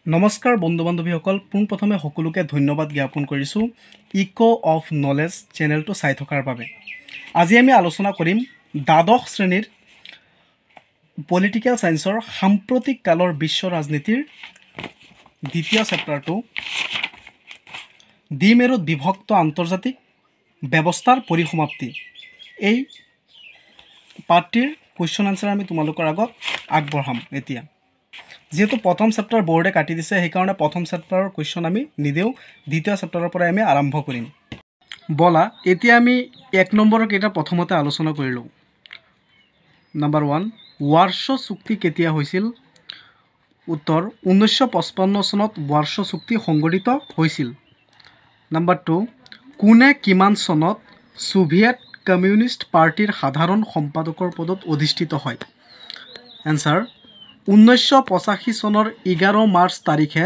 নমস্কাৰ বন্ধু বান্ধৱীসকল, পোনপ্ৰথমে সকলোকে ধন্যবাদ জ্ঞাপন কৰিছোঁ ইকো অফ নলেজ চেনেলটো চাই থকাৰ বাবে। আজি আমি আলোচনা কৰিম দ্বাদশ শ্ৰেণীৰ পলিটিকেল সায়েন্সৰ সাম্প্ৰতিক কালৰ বিশ্ব ৰাজনীতিৰ দ্বিতীয় চেপ্টাৰটো দ্বিমেৰুত বিভক্ত আন্তৰ্জাতিক ব্যৱস্থাৰ পৰিসমাপ্তি। এই পাঠটিৰ কুৱেশ্যন আনসাৰ আমি তোমালোকৰ আগত আগবঢ়াম। এতিয়া যেহেতু প্ৰথম চেপ্টাৰ বোৰ্ডে কাটি দিছে, সেইকাৰণে প্ৰথম চেপ্টাৰৰ কুৱেশ্যন আমি নিদিওঁ, দ্বিতীয় চেপ্টাৰৰ পৰা আমি আৰম্ভ কৰিম। বলা এতিয়া আমি 1 নম্বৰৰ কেইটা প্ৰথমতে আলোচনা কৰি লওঁ। নাম্বাৰ 1, ৱাৰ্ছ চুক্তি কেতিয়া হৈছিল? উত্তৰ 1955 চনত ৱাৰ্ছ চুক্তি সংঘটিত হৈছিল। নাম্বাৰ 2, কোনে কিমান চনত সোভিয়েট কমিউনিষ্ট পাৰ্টিৰ সাধাৰণ সম্পাদকৰ পদত অধিষ্ঠিত হয়? এনসাৰ 1985 চনৰ 11 মাৰ্চ তাৰিখে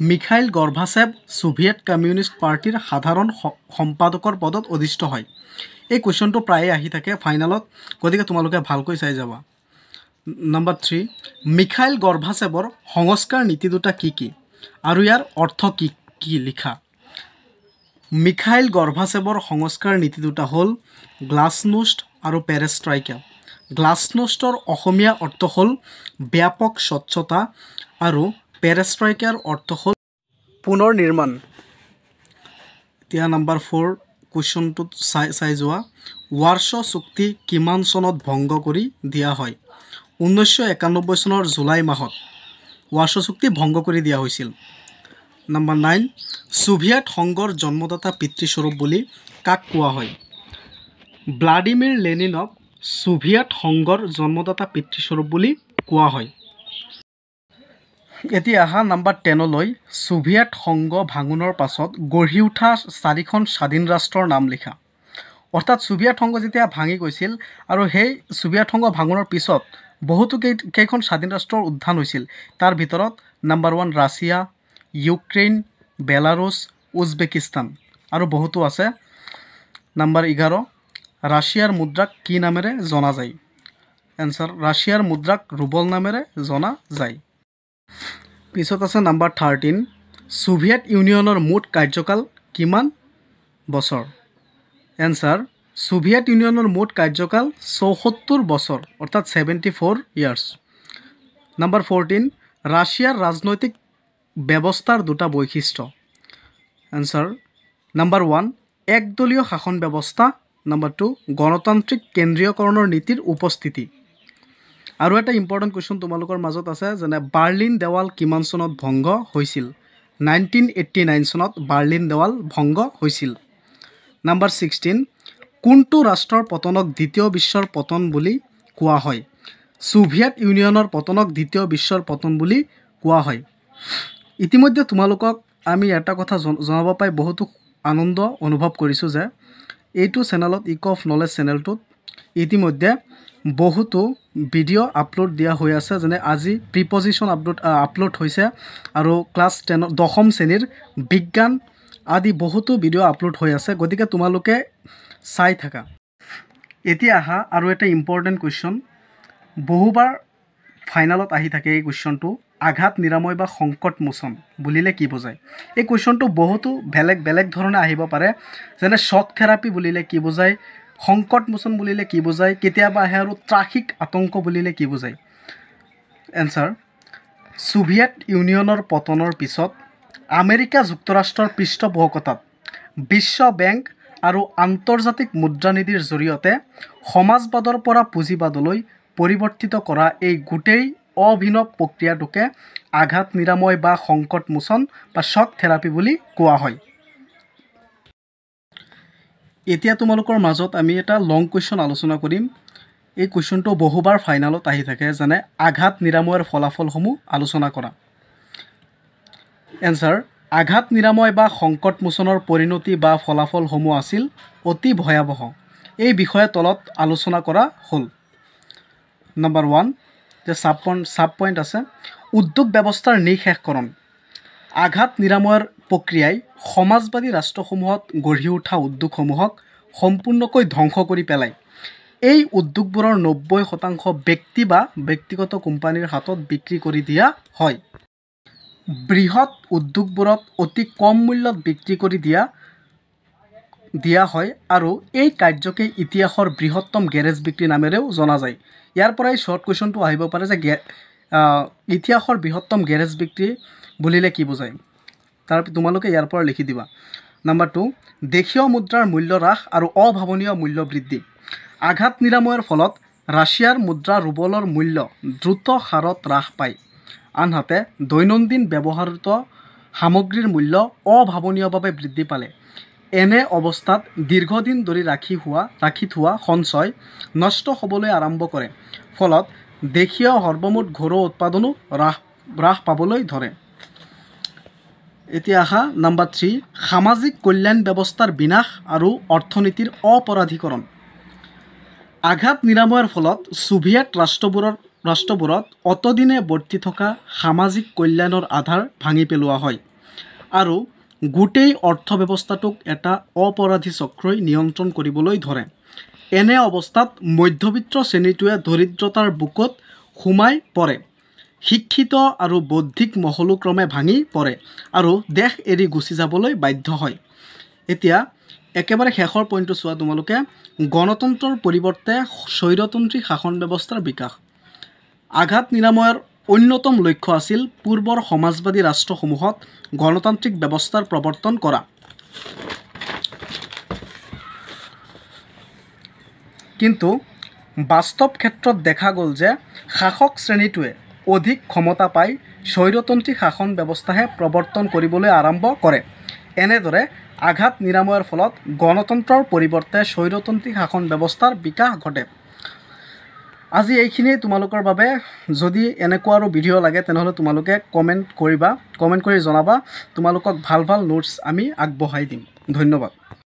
মিখাইল গৰ্বাচেভ সোভিয়েট কমিউনিষ্ট পাৰ্টিৰ সাধাৰণ সম্পাদকৰ পদত অধিষ্ঠিত হয়। এই কুৱেশ্যনটো প্ৰায়ে আহি থাকে ফাইনেলত, গতিকে তোমালোকে ভালকৈ চাই যাবা। নাম্বাৰ 3, মিখাইল গৰ্বাচেভৰ সংস্কাৰ নীতি দুটা কি কি আৰু ইয়াৰ অৰ্থ কি কি লিখা? মিখাইল গৰ্বাচেভৰ সংস্কাৰ নীতি দুটা হ'ল গ্লাছনোষ্ট আৰু পেৰেষ্ট্ৰাইকা। গ্লাছনোষ্টৰ অসমীয়া অৰ্থ হ'ল ব্যাপক স্বচ্ছতা আৰু পেৰেষ্ট্ৰাইকাৰ অৰ্থ হ'ল পুনৰ নিৰ্মাণ। এতিয়া নাম্বাৰ 4 কুৱেশ্যনটোত চাই যোৱা। ৱাৰ্ছ চুক্তি কিমান চনত ভংগ কৰি দিয়া হয়? 1991 চনৰ জুলাই মাহত ৱাৰ্ছ চুক্তি ভংগ কৰি দিয়া হৈছিল। নাম্বাৰ 9, সোভিয়েট সংঘৰ জন্মদাতা পিতৃস্বৰূপ বুলি কাক কোৱা হয়? ভ্লাদিমিৰ লেনিনক সোভিয়েট সংঘৰ জন্মদাতা পিতৃস্বৰূপ বুলি কোৱা হয়। এতিয়া আহা নাম্বাৰ 10লৈ। সোভিয়েট সংঘ ভাঙোনৰ পাছত গঢ়ি উঠা 4খন স্বাধীন ৰাষ্ট্ৰৰ নাম লিখা। অৰ্থাৎ সোভিয়েট সংঘ যেতিয়া ভাঙি গৈছিল আৰু সেই সোভিয়েট সংঘ ভাঙোনৰ পিছত বহুতো কেইখন স্বাধীন ৰাষ্ট্ৰৰ উত্থান হৈছিল। তাৰ ভিতৰত number 1 Russia, Ukraine, Belarus, Uzbekistan আৰু বহুতো আছে। নাম্বাৰ 11, ৰাছিয়াৰ মুদ্ৰাক কি নামেৰে জনা যায়? এনসাৰ ৰাছিয়াৰ মুদ্ৰাক ৰুবল নামেৰে জনা যায়। পিছত আছে নাম্বাৰ 13, সোভিয়েট ইউনিয়নৰ মুঠ কাৰ্যকাল কিমান বছৰ? এনসাৰ সোভিয়েট ইউনিয়নৰ মুঠ কাৰ্যকাল 74 বছৰ, অৰ্থাৎ 74 ইয়াৰ্ছ। নাম্বাৰ 14, ৰাছিয়াৰ ৰাজনৈতিক ব্যৱস্থাৰ দুটা বৈশিষ্ট্য। এনসাৰ নাম্বাৰ 1, একদলীয় শাসন ব্যৱস্থা। নাম্বাৰ 2, গণতান্ত্ৰিক কেন্দ্ৰীয়কৰণৰ নীতিৰ উপস্থিতি। আৰু এটা ইম্পৰ্টেণ্ট কুৱেশ্যন তোমালোকৰ মাজত আছে, যেনে বাৰ্লিন দেৱাল কিমান চনত ভংগ হৈছিল? 1989 চনত বাৰ্লিন দেৱাল ভংগ হৈছিল। নাম্বাৰ 16, কোনটো ৰাষ্ট্ৰৰ পতনক দ্বিতীয় বিশ্বৰ পতন বুলি কোৱা হয়? সোভিয়েট ইউনিয়নৰ পতনক দ্বিতীয় বিশ্বৰ পতন বুলি কোৱা হয়। ইতিমধ্যে তোমালোকক আমি এটা কথা জনাব পাই বহুতো আনন্দ অনুভৱ কৰিছোঁ যে এইটো চেনেলত ইকো অফ নলেজ চেনেলটোত ইতিমধ্যে বহুতো ভিডিঅ' আপলোড দিয়া হৈ আছে। যেনে আজি প্ৰিপজিশ্যন আপলোড হৈছে আৰু ক্লাছ 10ম শ্ৰেণীৰ বিজ্ঞান আদি বহুতো ভিডিঅ' আপলোড হৈ আছে, গতিকে তোমালোকে চাই থাকা। এতিয়া আহা আৰু এটা ইম্পৰ্টেণ্ট কুৱেশ্যন, বহুবাৰ ফাইনেলত আহি থাকে এই কুৱেশ্যনটো, আঘাত নিৰাময় বা সংকট মোচন বুলিলে কি বুজায়? এই কুৱেশ্যনটো বহুতো বেলেগ বেলেগ ধৰণে আহিব পাৰে, যেনে শ্বক থেৰাপি বুলিলে কি বুজায়, সংকট মোচন বুলিলে কি বুজায়, কেতিয়াবা আহে আৰু ত্ৰাসিক আতংক বুলিলে কি বুজায়? এনসাৰ সোভিয়েট ইউনিয়নৰ পতনৰ পিছত আমেৰিকা যুক্তৰাষ্ট্ৰৰ পৃষ্ঠপোষকতাত বিশ্ব বেংক আৰু আন্তৰ্জাতিক মুদ্ৰানিধিৰ জৰিয়তে সমাজবাদৰ পৰা পুঁজিবাদলৈ পৰিৱৰ্তিত কৰা এই গোটেই অভিনৱ প্ৰক্ৰিয়াটোকে আঘাত নিৰাময় বা সংকট মোচন বা শ্বক থেৰাপি বুলি কোৱা হয়। এতিয়া তোমালোকৰ মাজত আমি এটা লং কুৱেশ্যন আলোচনা কৰিম। এই কুৱেশ্যনটো বহুবাৰ ফাইনেলত আহি থাকে, যেনে আঘাত নিৰাময়ৰ ফলাফলসমূহ আলোচনা কৰা। এনসাৰ আঘাত নিৰাময় বা সংকট মোচনৰ পৰিণতি বা ফলাফলসমূহ আছিল অতি ভয়াৱহ। এই বিষয়ে তলত আলোচনা কৰা হ'ল। নাম্বাৰ 1 যে সাব পইণ্ট আছে, উদ্যোগ ব্যৱস্থাৰ নিঃশেষকৰণ। আঘাত নিৰাময়ৰ প্ৰক্ৰিয়াই সমাজবাদী ৰাষ্ট্ৰসমূহত গঢ়ি উঠা উদ্যোগসমূহক সম্পূৰ্ণকৈ ধ্বংস কৰি পেলায়। এই উদ্যোগবোৰৰ 90% ব্যক্তি বা ব্যক্তিগত কোম্পানীৰ হাতত বিক্ৰী কৰি দিয়া হয়। বৃহৎ উদ্যোগবোৰত অতি কম মূল্যত বিক্ৰী কৰি দিয়া হয় আৰু এই কাৰ্যকে ইতিহাসৰ বৃহত্তম গেৰেজ বিক্ৰী নামেৰেও জনা যায়। ইয়াৰ পৰাই শ্বৰ্ট কুৱেশ্যনটো আহিব পাৰে যে ইতিহাসৰ বৃহত্তম গেৰেজ বিক্ৰী বুলিলে কি বুজায়। তোমালোকে ইয়াৰ পৰা লিখি দিবা। নাম্বাৰ 2, দেশীয় মুদ্ৰাৰ মূল্য হ্ৰাস আৰু অভাৱনীয় মূল্য বৃদ্ধি। আঘাত নিৰাময়ৰ ফলত ৰাছিয়াৰ মুদ্ৰা ৰুবলৰ মূল্য দ্ৰুত হাৰত হ্ৰাস পায়। আনহাতে দৈনন্দিন ব্যৱহৃত সামগ্ৰীৰ মূল্য অভাৱনীয়ভাৱে বৃদ্ধি পালে। এনে অৱস্থাত দীৰ্ঘদিন ধৰি ৰাখি থোৱা সঞ্চয় নষ্ট হ'বলৈ আৰম্ভ কৰে। ফলত দেশীয় সৰ্বমুঠ ঘৰুৱা উৎপাদনো হ্ৰাস পাবলৈ ধৰে। এতিয়া আহা নাম্বাৰ 3, সামাজিক কল্যাণ ব্যৱস্থাৰ বিনাশ আৰু অৰ্থনীতিৰ অপৰাধীকৰণ। আঘাত নিৰাময়ৰ ফলত ছোভিয়েট ৰাষ্ট্ৰবোৰত অতদিনে বৰ্তি থকা সামাজিক কল্যাণৰ আধাৰ ভাঙি পেলোৱা হয় আৰু গোটেই অৰ্থব্যৱস্থাটোক এটা অপৰাধী চক্ৰই নিয়ন্ত্ৰণ কৰিবলৈ ধৰে। এনে অৱস্থাত মধ্যবিত্ত শ্ৰেণীটোৱে দৰিদ্ৰতাৰ বুকুত সোমাই পৰে। শিক্ষিত আৰু বৌদ্ধিক মহলো ক্ৰমে ভাঙি পৰে আৰু দেশ এৰি গুচি যাবলৈ বাধ্য হয়। এতিয়া একেবাৰে শেষৰ পইণ্টটো চোৱা তোমালোকে, গণতন্ত্ৰৰ পৰিৱৰ্তে স্বৈৰতন্ত্ৰী শাসন ব্যৱস্থাৰ বিকাশ। আঘাত নিৰাময়ৰ অন্যতম লক্ষ্য আছিল পূৰ্বৰ সমাজবাদী ৰাষ্ট্ৰসমূহত গণতান্ত্ৰিক ব্যৱস্থাৰ প্ৰৱৰ্তন কৰা। কিন্তু বাস্তৱ ক্ষেত্ৰত দেখা গ'ল যে শাসক শ্ৰেণীটোৱে অধিক ক্ষমতা পাই স্বৈৰতন্ত্ৰী শাসন ব্যৱস্থাহে প্ৰৱৰ্তন কৰিবলৈ আৰম্ভ কৰে। এনেদৰে আঘাত নিৰাময়ৰ ফলত গণতন্ত্ৰৰ পৰিৱৰ্তে স্বৈৰতন্ত্ৰী শাসন ব্যৱস্থাৰ বিকাশ ঘটে। আজি এইখিনিয়ে তোমালোকৰ বাবে। যদি এনেকুৱা আৰু ভিডিঅ' লাগে তেনেহ'লে তোমালোকে কমেণ্ট কৰি জনাবা। তোমালোকক ভাল নোটছ আমি আগবঢ়াই দিম। ধন্যবাদ।